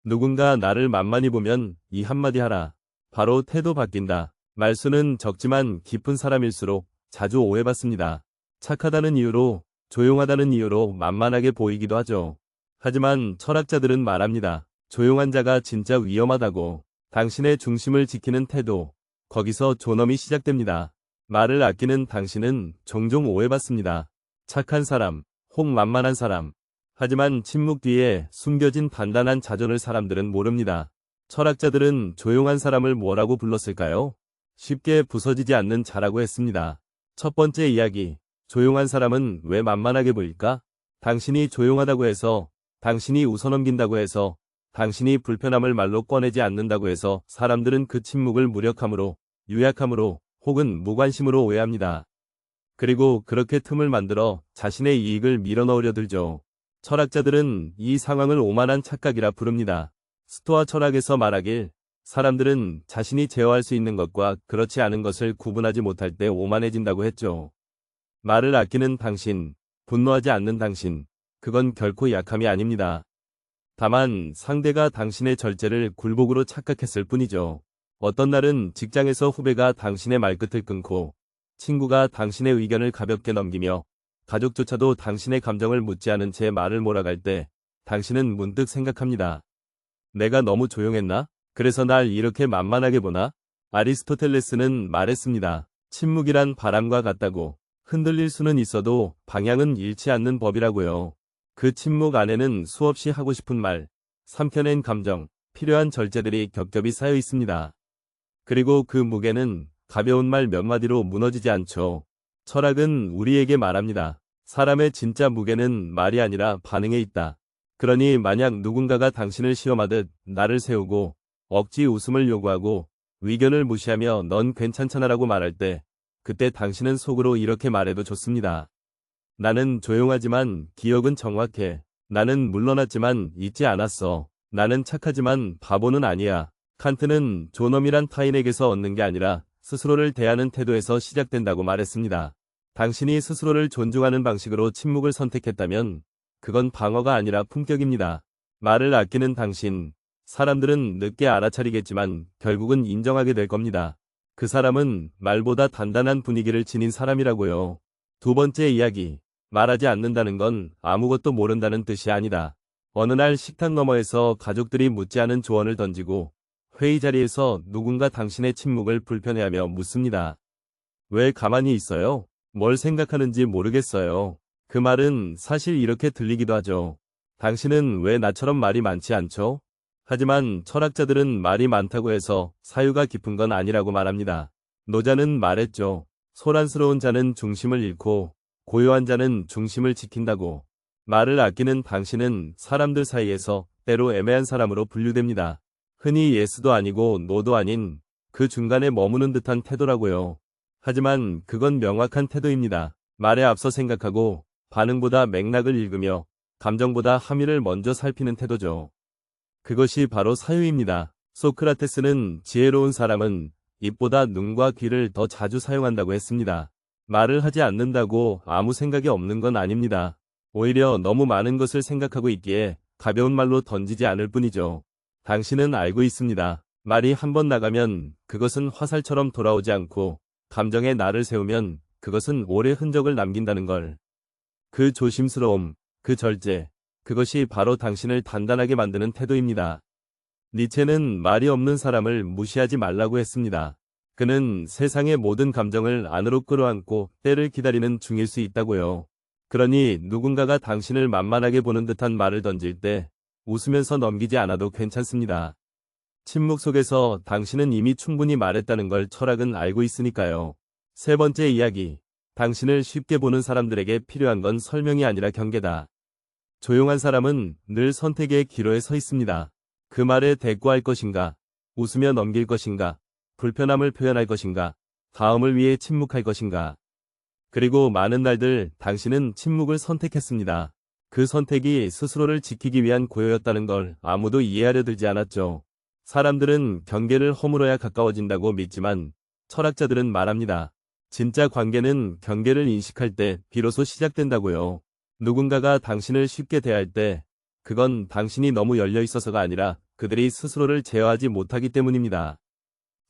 누군가 나를 만만히 보면 이 한마디 하라. 바로 태도 바뀐다. 말수는 적지만 깊은 사람일수록 자주 오해받습니다. 착하다는 이유로, 조용하다는 이유로 만만하게 보이기도 하죠. 하지만 철학자들은 말합니다. 조용한 자가 진짜 위험하다고. 당신의 중심을 지키는 태도, 거기서 존엄이 시작됩니다. 말을 아끼는 당신은 종종 오해받습니다. 착한 사람, 혹 만만한 사람. 하지만 침묵 뒤에 숨겨진 단단한 자존을 사람들은 모릅니다. 철학자들은 조용한 사람을 뭐라고 불렀을까요? 쉽게 부서지지 않는 자라고 했습니다. 첫 번째 이야기, 조용한 사람은 왜 만만하게 보일까? 당신이 조용하다고 해서, 당신이 웃어넘긴다고 해서, 당신이 불편함을 말로 꺼내지 않는다고 해서 사람들은 그 침묵을 무력함으로, 유약함으로, 혹은 무관심으로 오해합니다. 그리고 그렇게 틈을 만들어 자신의 이익을 밀어넣으려 들죠. 철학자들은 이 상황을 오만한 착각이라 부릅니다. 스토아 철학에서 말하길, 사람들은 자신이 제어할 수 있는 것과 그렇지 않은 것을 구분하지 못할 때 오만해진다고 했죠. 말을 아끼는 당신, 분노하지 않는 당신, 그건 결코 약함이 아닙니다. 다만 상대가 당신의 절제를 굴복으로 착각했을 뿐이죠. 어떤 날은 직장에서 후배가 당신의 말끝을 끊고, 친구가 당신의 의견을 가볍게 넘기며, 가족조차도 당신의 감정을 묻지 않은 채 말을 몰아갈 때, 당신은 문득 생각합니다. 내가 너무 조용했나? 그래서 날 이렇게 만만하게 보나? 아리스토텔레스는 말했습니다. 침묵이란 바람과 같다고. 흔들릴 수는 있어도 방향은 잃지 않는 법이라고요. 그 침묵 안에는 수없이 하고 싶은 말, 삼켜낸 감정, 필요한 절제들이 겹겹이 쌓여 있습니다. 그리고 그 무게는 가벼운 말 몇 마디로 무너지지 않죠. 철학은 우리에게 말합니다. 사람의 진짜 무게는 말이 아니라 반응에 있다. 그러니 만약 누군가가 당신을 시험하듯 나를 세우고 억지 웃음을 요구하고 의견을 무시하며 넌 괜찮잖아라고 말할 때 그때 당신은 속으로 이렇게 말해도 좋습니다. 나는 조용하지만 기억은 정확해. 나는 물러났지만 잊지 않았어. 나는 착하지만 바보는 아니야. 칸트는 존엄이란 타인에게서 얻는 게 아니라 스스로를 대하는 태도에서 시작된다고 말했습니다. 당신이 스스로를 존중하는 방식으로 침묵을 선택했다면 그건 방어가 아니라 품격입니다. 말을 아끼는 당신, 사람들은 늦게 알아차리겠지만 결국은 인정하게 될 겁니다. 그 사람은 말보다 단단한 분위기를 지닌 사람이라고요. 두 번째 이야기, 말하지 않는다는 건 아무것도 모른다는 뜻이 아니다. 어느 날 식탁 너머에서 가족들이 묻지 않은 조언을 던지고 회의 자리에서 누군가 당신의 침묵을 불편해하며 묻습니다. 왜 가만히 있어요? 뭘 생각하는지 모르겠어요. 그 말은 사실 이렇게 들리기도 하죠. 당신은 왜 나처럼 말이 많지 않죠? 하지만 철학자들은 말이 많다고 해서 사유가 깊은 건 아니라고 말합니다. 노자는 말했죠. 소란스러운 자는 중심을 잃고 고요한 자는 중심을 지킨다고. 말을 아끼는 당신은 사람들 사이에서 때로 애매한 사람으로 분류됩니다. 흔히 예스도 아니고 노도 아닌 그 중간에 머무는 듯한 태도라고요. 하지만 그건 명확한 태도입니다. 말에 앞서 생각하고 반응보다 맥락을 읽으며 감정보다 함의를 먼저 살피는 태도죠. 그것이 바로 사유입니다. 소크라테스는 지혜로운 사람은 입보다 눈과 귀를 더 자주 사용한다고 했습니다. 말을 하지 않는다고 아무 생각이 없는 건 아닙니다. 오히려 너무 많은 것을 생각하고 있기에 가벼운 말로 던지지 않을 뿐이죠. 당신은 알고 있습니다. 말이 한 번 나가면 그것은 화살처럼 돌아오지 않고 감정에 날을 세우면 그것은 오래 흔적을 남긴다는 걸. 그 조심스러움, 그 절제, 그것이 바로 당신을 단단하게 만드는 태도입니다. 니체는 말이 없는 사람을 무시하지 말라고 했습니다. 그는 세상의 모든 감정을 안으로 끌어안고 때를 기다리는 중일 수 있다고요. 그러니 누군가가 당신을 만만하게 보는 듯한 말을 던질 때 웃으면서 넘기지 않아도 괜찮습니다. 침묵 속에서 당신은 이미 충분히 말했다는 걸 철학은 알고 있으니까요. 세 번째 이야기. 당신을 쉽게 보는 사람들에게 필요한 건 설명이 아니라 경계다. 조용한 사람은 늘 선택의 기로에 서 있습니다. 그 말에 대꾸할 것인가, 웃으며 넘길 것인가, 불편함을 표현할 것인가, 다음을 위해 침묵할 것인가. 그리고 많은 날들 당신은 침묵을 선택했습니다. 그 선택이 스스로를 지키기 위한 고요였다는 걸 아무도 이해하려 들지 않았죠. 사람들은 경계를 허물어야 가까워진다고 믿지만 철학자들은 말합니다. 진짜 관계는 경계를 인식할 때 비로소 시작된다고요. 누군가가 당신을 쉽게 대할 때 그건 당신이 너무 열려 있어서가 아니라 그들이 스스로를 제어하지 못하기 때문입니다.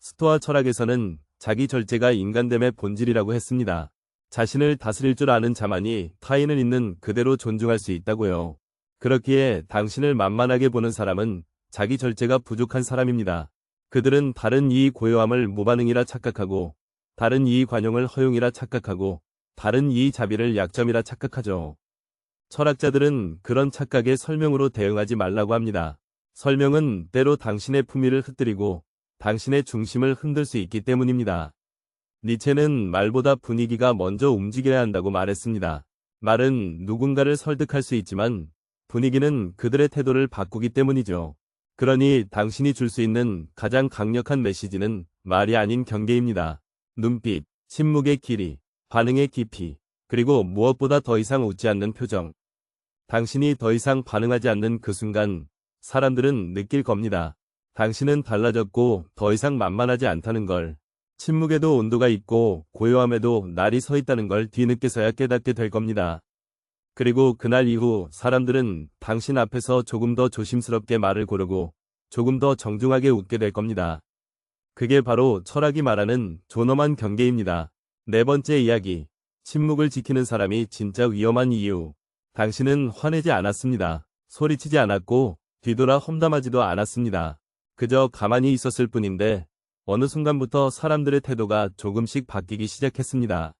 스토아 철학에서는 자기 절제가 인간됨의 본질이라고 했습니다. 자신을 다스릴 줄 아는 자만이 타인을 있는 그대로 존중할 수 있다고요. 그렇기에 당신을 만만하게 보는 사람은 자기 절제가 부족한 사람입니다. 그들은 다른 이의 고요함을 무반응이라 착각하고, 다른 이의 관용을 허용이라 착각하고, 다른 이의 자비를 약점이라 착각하죠. 철학자들은 그런 착각에 설명으로 대응하지 말라고 합니다. 설명은 때로 당신의 품위를 흩뜨리고 당신의 중심을 흔들 수 있기 때문입니다. 니체는 말보다 분위기가 먼저 움직여야 한다고 말했습니다. 말은 누군가를 설득할 수 있지만 분위기는 그들의 태도를 바꾸기 때문이죠. 그러니 당신이 줄 수 있는 가장 강력한 메시지는 말이 아닌 경계입니다. 눈빛, 침묵의 길이, 반응의 깊이, 그리고 무엇보다 더 이상 웃지 않는 표정. 당신이 더 이상 반응하지 않는 그 순간 사람들은 느낄 겁니다. 당신은 달라졌고 더 이상 만만하지 않다는 걸. 침묵에도 온도가 있고 고요함에도 날이 서 있다는 걸 뒤늦게서야 깨닫게 될 겁니다. 그리고 그날 이후 사람들은 당신 앞에서 조금 더 조심스럽게 말을 고르고 조금 더 정중하게 웃게 될 겁니다. 그게 바로 철학이 말하는 존엄한 경계입니다. 네 번째 이야기. 침묵을 지키는 사람이 진짜 위험한 이유. 당신은 화내지 않았습니다. 소리치지 않았고 뒤돌아 험담하지도 않았습니다. 그저 가만히 있었을 뿐인데 어느 순간부터 사람들의 태도가 조금씩 바뀌기 시작했습니다.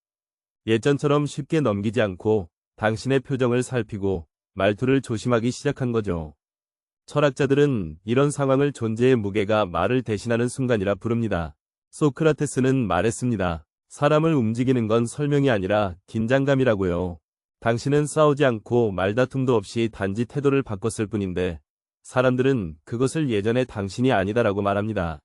예전처럼 쉽게 넘기지 않고 당신의 표정을 살피고 말투를 조심하기 시작한 거죠. 철학자들은 이런 상황을 존재의 무게가 말을 대신하는 순간이라 부릅니다. 소크라테스는 말했습니다. 사람을 움직이는 건 설명이 아니라 긴장감이라고요. 당신은 싸우지 않고 말다툼도 없이 단지 태도를 바꿨을 뿐인데 사람들은 그것을 예전의 당신이 아니다라고 말합니다.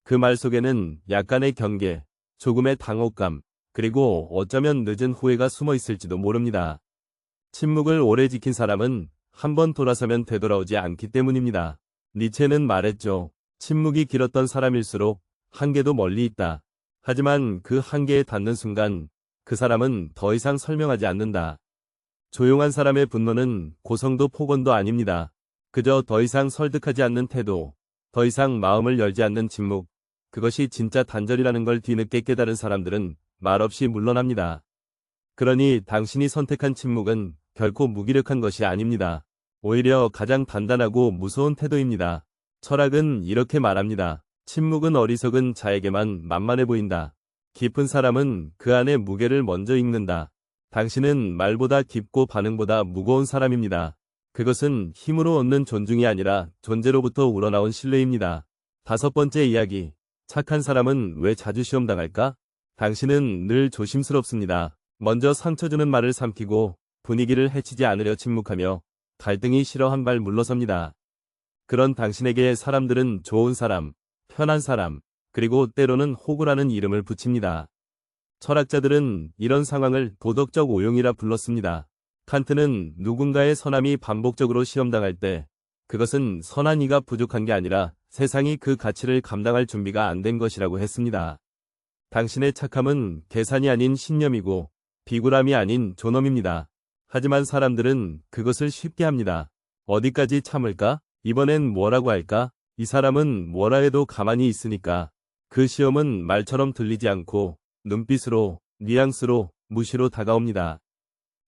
그 말 속에는 약간의 경계, 조금의 당혹감, 그리고 어쩌면 늦은 후회가 숨어 있을지도 모릅니다. 침묵을 오래 지킨 사람은 한번 돌아서면 되돌아오지 않기 때문입니다. 니체는 말했죠. 침묵이 길었던 사람일수록 한계도 멀리 있다. 하지만 그 한계에 닿는 순간 그 사람은 더 이상 설명하지 않는다. 조용한 사람의 분노는 고성도 폭언도 아닙니다. 그저 더 이상 설득하지 않는 태도, 더 이상 마음을 열지 않는 침묵, 그것이 진짜 단절이라는 걸 뒤늦게 깨달은 사람들은 말없이 물러납니다. 그러니 당신이 선택한 침묵은 결코 무기력한 것이 아닙니다. 오히려 가장 단단하고 무서운 태도입니다. 철학은 이렇게 말합니다. 침묵은 어리석은 자에게만 만만해 보인다. 깊은 사람은 그 안의 무게를 먼저 읽는다. 당신은 말보다 깊고 반응보다 무거운 사람입니다. 그것은 힘으로 얻는 존중이 아니라 존재로부터 우러나온 신뢰입니다. 다섯 번째 이야기. 착한 사람은 왜 자주 시험당할까? 당신은 늘 조심스럽습니다. 먼저 상처 주는 말을 삼키고 분위기를 해치지 않으려 침묵하며 갈등이 싫어 한 발 물러섭니다. 그런 당신에게 사람들은 좋은 사람, 편한 사람, 그리고 때로는 호구라는 이름을 붙입니다. 철학자들은 이런 상황을 도덕적 오용이라 불렀습니다. 칸트는 누군가의 선함이 반복적으로 시험당할 때 그것은 선한 이가 부족한 게 아니라 세상이 그 가치를 감당할 준비가 안 된 것이라고 했습니다. 당신의 착함은 계산이 아닌 신념이고 비굴함이 아닌 존엄입니다. 하지만 사람들은 그것을 쉽게 합니다. 어디까지 참을까? 이번엔 뭐라고 할까? 이 사람은 뭐라 해도 가만히 있으니까. 그 시험은 말처럼 들리지 않고 눈빛으로, 뉘앙스로, 무시로 다가옵니다.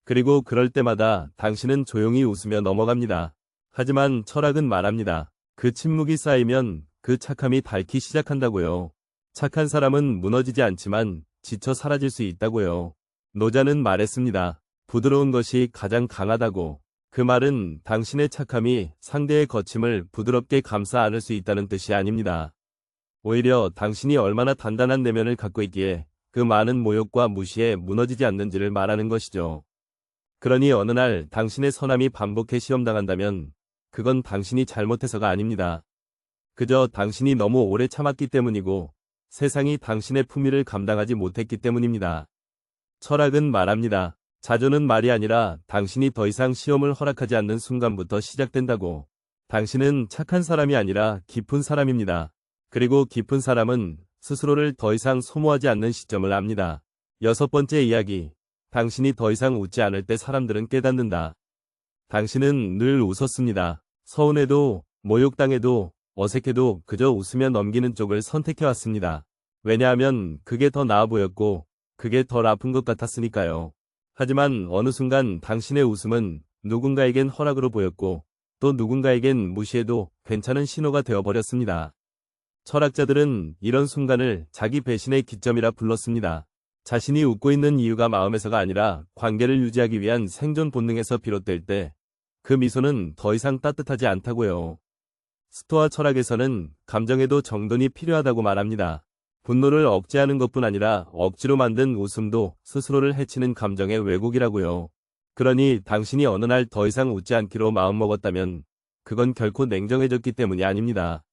그리고 그럴 때마다 당신은 조용히 웃으며 넘어갑니다. 하지만 철학은 말합니다. 그 침묵이 쌓이면 그 착함이 닳기 시작한다고요. 착한 사람은 무너지지 않지만 지쳐 사라질 수 있다고요. 노자는 말했습니다. 부드러운 것이 가장 강하다고. 그 말은 당신의 착함이 상대의 거침을 부드럽게 감싸 안을 수 있다는 뜻이 아닙니다. 오히려 당신이 얼마나 단단한 내면을 갖고 있기에 그 많은 모욕과 무시에 무너지지 않는지를 말하는 것이죠. 그러니 어느 날 당신의 선함이 반복해 시험당한다면 그건 당신이 잘못해서가 아닙니다. 그저 당신이 너무 오래 참았기 때문이고 세상이 당신의 품위를 감당하지 못했기 때문입니다. 철학은 말합니다. 자조는 말이 아니라 당신이 더 이상 시험을 허락하지 않는 순간부터 시작된다고. 당신은 착한 사람이 아니라 깊은 사람입니다. 그리고 깊은 사람은 스스로를 더 이상 소모하지 않는 시점을 압니다. 여섯 번째 이야기. 당신이 더 이상 웃지 않을 때 사람들은 깨닫는다. 당신은 늘 웃었습니다. 서운해도, 모욕당해도 어색해도 그저 웃으며 넘기는 쪽을 선택해왔습니다. 왜냐하면 그게 더 나아 보였고 그게 덜 아픈 것 같았으니까요. 하지만 어느 순간 당신의 웃음은 누군가에겐 허락으로 보였고 또 누군가에겐 무시해도 괜찮은 신호가 되어버렸습니다. 철학자들은 이런 순간을 자기 배신의 기점이라 불렀습니다. 자신이 웃고 있는 이유가 마음에서가 아니라 관계를 유지하기 위한 생존 본능에서 비롯될 때 그 미소는 더 이상 따뜻하지 않다고요. 스토아 철학에서는 감정에도 정돈이 필요하다고 말합니다. 분노를 억제하는 것뿐 아니라 억지로 만든 웃음도 스스로를 해치는 감정의 왜곡이라고요. 그러니 당신이 어느 날 더 이상 웃지 않기로 마음먹었다면 그건 결코 냉정해졌기 때문이 아닙니다.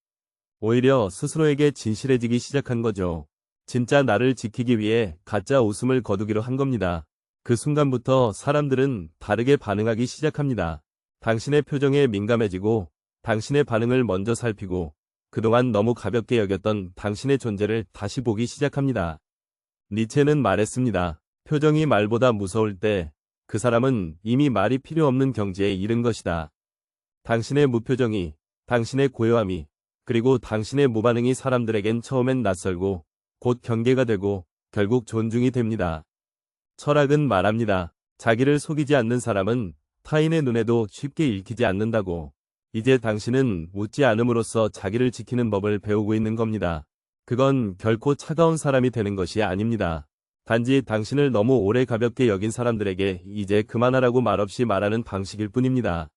오히려 스스로에게 진실해지기 시작한 거죠. 진짜 나를 지키기 위해 가짜 웃음을 거두기로 한 겁니다. 그 순간부터 사람들은 다르게 반응하기 시작합니다. 당신의 표정에 민감해지고 당신의 반응을 먼저 살피고 그동안 너무 가볍게 여겼던 당신의 존재를 다시 보기 시작합니다. 니체는 말했습니다. 표정이 말보다 무서울 때 그 사람은 이미 말이 필요 없는 경지에 이른 것이다. 당신의 무표정이, 당신의 고요함이, 그리고 당신의 무반응이 사람들에겐 처음엔 낯설고 곧 경계가 되고 결국 존중이 됩니다. 철학은 말합니다. 자기를 속이지 않는 사람은 타인의 눈에도 쉽게 읽히지 않는다고. 이제 당신은 웃지 않음으로써 자기를 지키는 법을 배우고 있는 겁니다. 그건 결코 차가운 사람이 되는 것이 아닙니다. 단지 당신을 너무 오래 가볍게 여긴 사람들에게 이제 그만하라고 말없이 말하는 방식일 뿐입니다.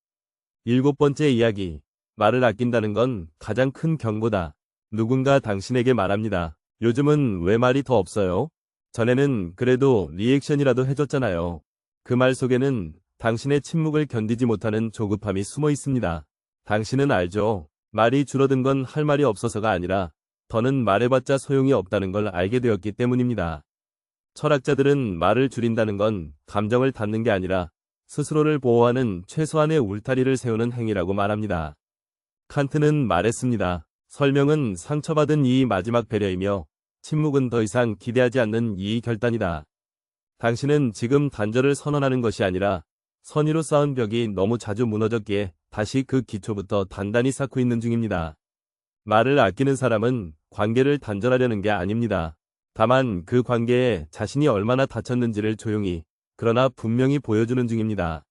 7번째 이야기. 말을 아낀다는 건 가장 큰 경고다. 누군가 당신에게 말합니다. 요즘은 왜 말이 더 없어요? 전에는 그래도 리액션이라도 해줬잖아요. 그 말 속에는 당신의 침묵을 견디지 못하는 조급함이 숨어 있습니다. 당신은 알죠. 말이 줄어든 건 할 말이 없어서가 아니라 더는 말해봤자 소용이 없다는 걸 알게 되었기 때문입니다. 철학자들은 말을 줄인다는 건 감정을 닫는 게 아니라 스스로를 보호하는 최소한의 울타리를 세우는 행위라고 말합니다. 칸트는 말했습니다. 설명은 상처받은 이의 마지막 배려이며 침묵은 더 이상 기대하지 않는 이의 결단이다. 당신은 지금 단절을 선언하는 것이 아니라 선의로 쌓은 벽이 너무 자주 무너졌기에 다시 그 기초부터 단단히 쌓고 있는 중입니다. 말을 아끼는 사람은 관계를 단절하려는 게 아닙니다. 다만 그 관계에 자신이 얼마나 다쳤는지를 조용히 그러나 분명히 보여주는 중입니다.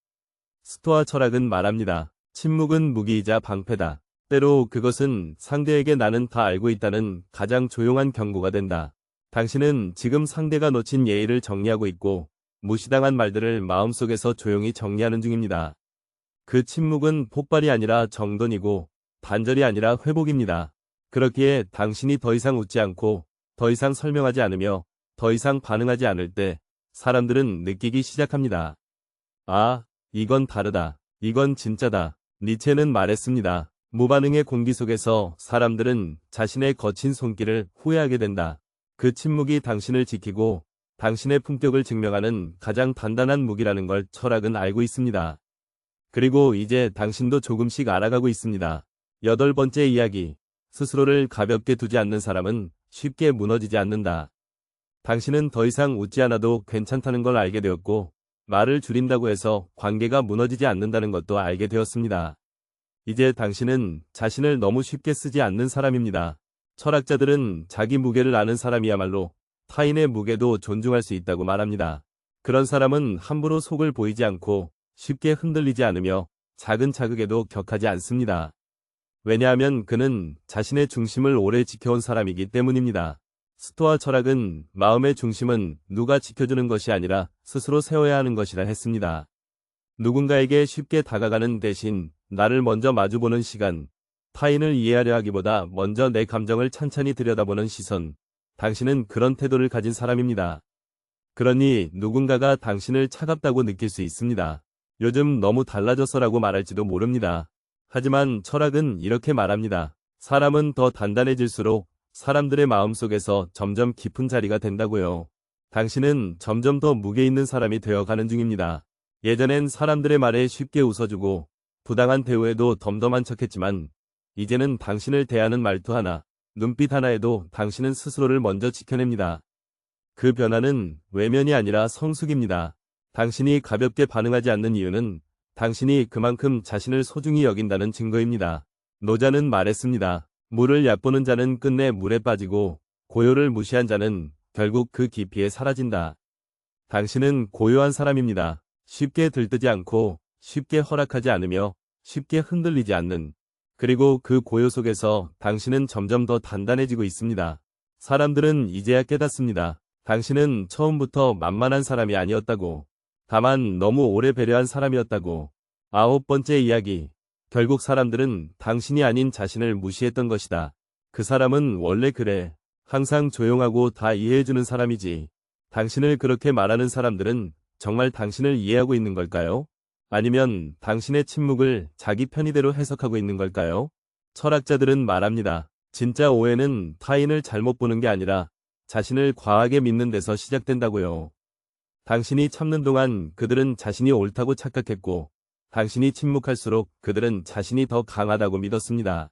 스토아 철학은 말합니다. 침묵은 무기이자 방패다. 때로 그것은 상대에게 나는 다 알고 있다는 가장 조용한 경고가 된다. 당신은 지금 상대가 놓친 예의를 정리하고 있고 무시당한 말들을 마음속에서 조용히 정리하는 중입니다. 그 침묵은 폭발이 아니라 정돈이고 단절이 아니라 회복입니다. 그렇기에 당신이 더 이상 웃지 않고 더 이상 설명하지 않으며 더 이상 반응하지 않을 때 사람들은 느끼기 시작합니다. 아, 이건 다르다. 이건 진짜다. 니체는 말했습니다. 무반응의 공기 속에서 사람들은 자신의 거친 손길을 후회하게 된다. 그 침묵이 당신을 지키고 당신의 품격을 증명하는 가장 단단한 무기라는 걸 철학은 알고 있습니다. 그리고 이제 당신도 조금씩 알아가고 있습니다. 8번째 이야기. 스스로를 가볍게 두지 않는 사람은 쉽게 무너지지 않는다. 당신은 더 이상 웃지 않아도 괜찮다는 걸 알게 되었고 말을 줄인다고 해서 관계가 무너지지 않는다는 것도 알게 되었습니다. 이제 당신은 자신을 너무 쉽게 쓰지 않는 사람입니다. 철학자들은 자기 무게를 아는 사람이야말로 타인의 무게도 존중할 수 있다고 말합니다. 그런 사람은 함부로 속을 보이지 않고 쉽게 흔들리지 않으며 작은 자극에도 격하지 않습니다. 왜냐하면 그는 자신의 중심을 오래 지켜온 사람이기 때문입니다. 스토아 철학은 마음의 중심은 누가 지켜주는 것이 아니라 스스로 세워야 하는 것이라 했습니다. 누군가에게 쉽게 다가가는 대신 나를 먼저 마주보는 시간, 타인을 이해하려 하기보다 먼저 내 감정을 찬찬히 들여다보는 시선, 당신은 그런 태도를 가진 사람입니다. 그러니 누군가가 당신을 차갑다고 느낄 수 있습니다. 요즘 너무 달라졌어라고 말할지도 모릅니다. 하지만 철학은 이렇게 말합니다. 사람은 더 단단해질수록 사람들의 마음속에서 점점 깊은 자리가 된다고요. 당신은 점점 더 무게 있는 사람이 되어가는 중입니다. 예전엔 사람들의 말에 쉽게 웃어주고 부당한 대우에도 덤덤한 척했지만 이제는 당신을 대하는 말투 하나, 눈빛 하나에도 당신은 스스로를 먼저 지켜냅니다. 그 변화는 외면이 아니라 성숙입니다. 당신이 가볍게 반응하지 않는 이유는 당신이 그만큼 자신을 소중히 여긴다는 증거입니다. 노자는 말했습니다. 물을 얕보는 자는 끝내 물에 빠지고 고요를 무시한 자는 결국 그 깊이에 사라진다. 당신은 고요한 사람입니다. 쉽게 들뜨지 않고 쉽게 허락하지 않으며 쉽게 흔들리지 않는, 그리고 그 고요 속에서 당신은 점점 더 단단해지고 있습니다. 사람들은 이제야 깨닫습니다. 당신은 처음부터 만만한 사람이 아니었다고. 다만 너무 오래 배려한 사람이었다고. 9번째 이야기. 결국 사람들은 당신이 아닌 자신을 무시했던 것이다. 그 사람은 원래 그래. 항상 조용하고 다 이해해주는 사람이지. 당신을 그렇게 말하는 사람들은 정말 당신을 이해하고 있는 걸까요? 아니면 당신의 침묵을 자기 편의대로 해석하고 있는 걸까요? 철학자들은 말합니다. 진짜 오해는 타인을 잘못 보는 게 아니라 자신을 과하게 믿는 데서 시작된다고요. 당신이 참는 동안 그들은 자신이 옳다고 착각했고, 당신이 침묵할수록 그들은 자신이 더 강하다고 믿었습니다.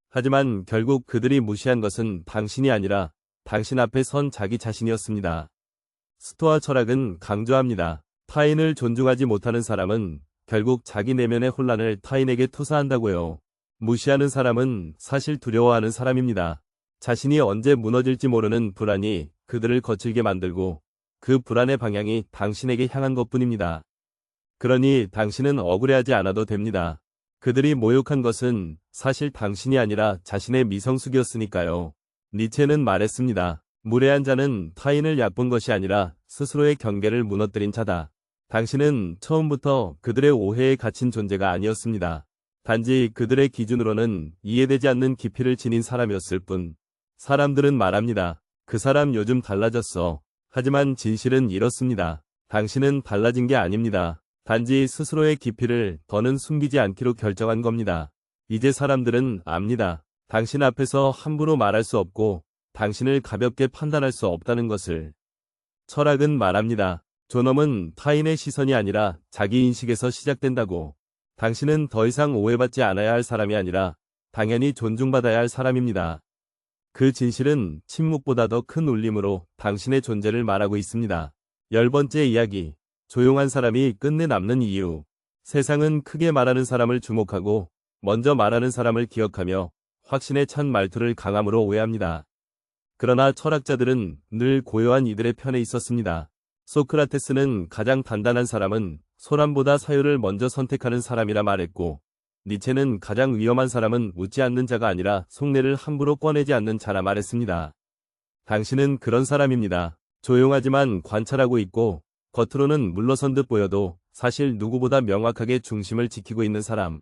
하지만 결국 그들이 무시한 것은 당신이 아니라 당신 앞에 선 자기 자신이었습니다. 스토아 철학은 강조합니다. 타인을 존중하지 못하는 사람은 결국 자기 내면의 혼란을 타인에게 투사한다고요. 무시하는 사람은 사실 두려워하는 사람입니다. 자신이 언제 무너질지 모르는 불안이 그들을 거칠게 만들고 그 불안의 방향이 당신에게 향한 것뿐입니다. 그러니 당신은 억울해하지 않아도 됩니다. 그들이 모욕한 것은 사실 당신이 아니라 자신의 미성숙이었으니까요. 니체는 말했습니다. 무례한 자는 타인을 얕본 것이 아니라 스스로의 경계를 무너뜨린 자다. 당신은 처음부터 그들의 오해에 갇힌 존재가 아니었습니다. 단지 그들의 기준으로는 이해되지 않는 깊이를 지닌 사람이었을 뿐. 사람들은 말합니다. 그 사람 요즘 달라졌어. 하지만 진실은 이렇습니다. 당신은 달라진 게 아닙니다. 단지 스스로의 깊이를 더는 숨기지 않기로 결정한 겁니다. 이제 사람들은 압니다. 당신 앞에서 함부로 말할 수 없고 당신을 가볍게 판단할 수 없다는 것을. 철학은 말합니다. 존엄은 타인의 시선이 아니라 자기 인식에서 시작된다고. 당신은 더 이상 오해받지 않아야 할 사람이 아니라 당연히 존중받아야 할 사람입니다. 그 진실은 침묵보다 더 큰 울림으로 당신의 존재를 말하고 있습니다. 10번째 이야기. 조용한 사람이 끝내 남는 이유. 세상은 크게 말하는 사람을 주목하고 먼저 말하는 사람을 기억하며 확신에 찬 말투를 강함으로 오해합니다. 그러나 철학자들은 늘 고요한 이들의 편에 있었습니다. 소크라테스는 가장 단단한 사람은 소람보다 사유를 먼저 선택하는 사람이라 말했고, 니체는 가장 위험한 사람은 웃지 않는 자가 아니라 속내를 함부로 꺼내지 않는 자라 말했습니다. 당신은 그런 사람입니다. 조용하지만 관찰하고 있고 겉으로는 물러선 듯 보여도 사실 누구보다 명확하게 중심을 지키고 있는 사람.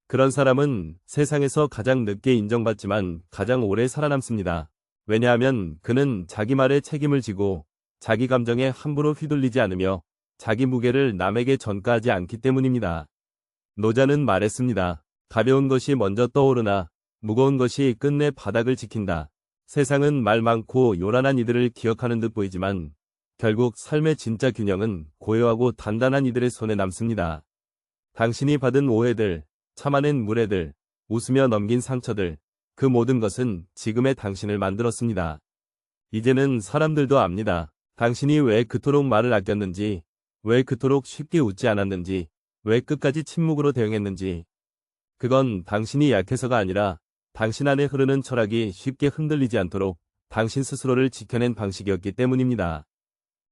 그런 사람은 세상에서 가장 늦게 인정받지만 가장 오래 살아남습니다. 왜냐하면 그는 자기 말에 책임을 지고 자기 감정에 함부로 휘둘리지 않으며 자기 무게를 남에게 전가하지 않기 때문입니다. 노자는 말했습니다. 가벼운 것이 먼저 떠오르나 무거운 것이 끝내 바닥을 지킨다. 세상은 말 많고 요란한 이들을 기억하는 듯 보이지만 결국 삶의 진짜 균형은 고요하고 단단한 이들의 손에 남습니다. 당신이 받은 오해들, 참아낸 무례들, 웃으며 넘긴 상처들, 그 모든 것은 지금의 당신을 만들었습니다. 이제는 사람들도 압니다. 당신이 왜 그토록 말을 아꼈는지, 왜 그토록 쉽게 웃지 않았는지, 왜 끝까지 침묵으로 대응했는지. 그건 당신이 약해서가 아니라 당신 안에 흐르는 철학이 쉽게 흔들리지 않도록 당신 스스로를 지켜낸 방식이었기 때문입니다.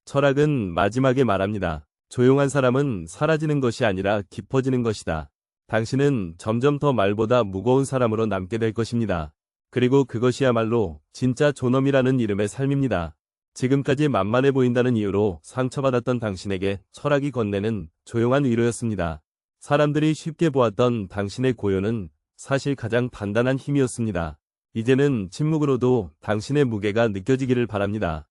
철학은 마지막에 말합니다. 조용한 사람은 사라지는 것이 아니라 깊어지는 것이다. 당신은 점점 더 말보다 무거운 사람으로 남게 될 것입니다. 그리고 그것이야말로 진짜 존엄이라는 이름의 삶입니다. 지금까지 만만해 보인다는 이유로 상처받았던 당신에게 철학이 건네는 조용한 위로였습니다. 사람들이 쉽게 보았던 당신의 고요는 사실 가장 단단한 힘이었습니다. 이제는 침묵으로도 당신의 무게가 느껴지기를 바랍니다.